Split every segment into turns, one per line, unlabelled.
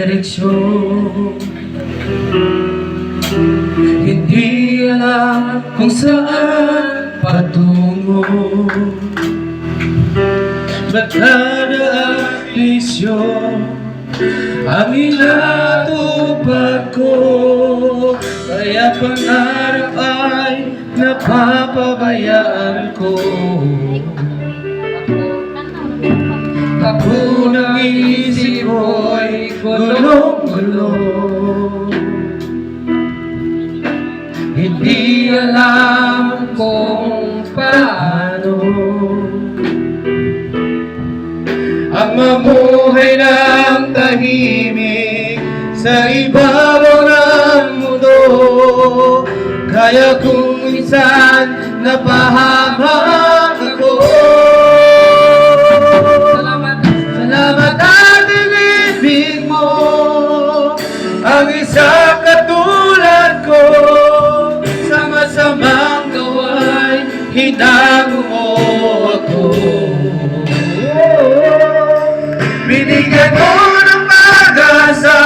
direksyon. Hindi alam kung saan patungo, magdadaan misyon ang inatupag ko, kaya pangarap ay napapabayaan ko. Ako ng isip ko'y gulong-gulong, hindi alam kung paano ang mamuhay ng tahimik sa ibabaw ng mundo. Kaya kung minsan napahamak ako, salamat at inibig mo ang isang katulad ko. Sa masamang gawain, hinango mo ako. Binigyan mo ng pag-asa,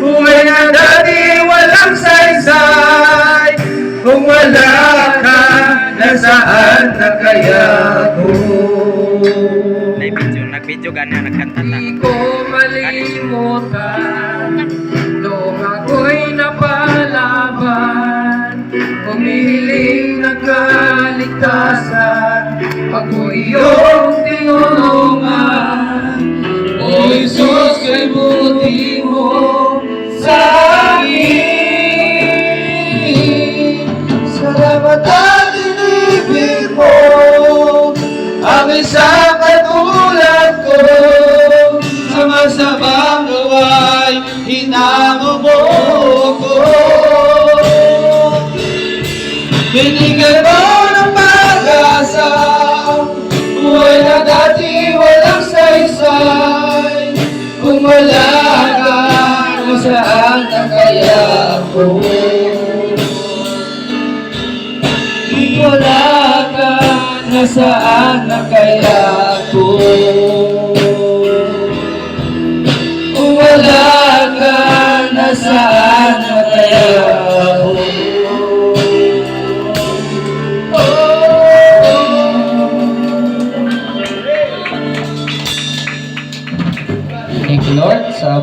buhay na dati walang saysay. Kung wala ka, nasaan na kaya ako?
Nag-video ganyan, nagkanta ta.
Di ko malimutan nung ako'y napalaban, humihiling ng kaligtasan, ako iyong tinulungan. O Jesus, kay buti mo sa akin. Salamat at inibig mo ang isang katulad ko. Sa masamang gawain, hinango mo ko. Binigyan mo ng pag-asa, buhay na dati walang saysay. Kung wala ka, nasaan na kaya ako? Kung wala ka, nasaan na kaya ako? Kung wala ka, nasaan na kaya ako? Thank you, Lord, sa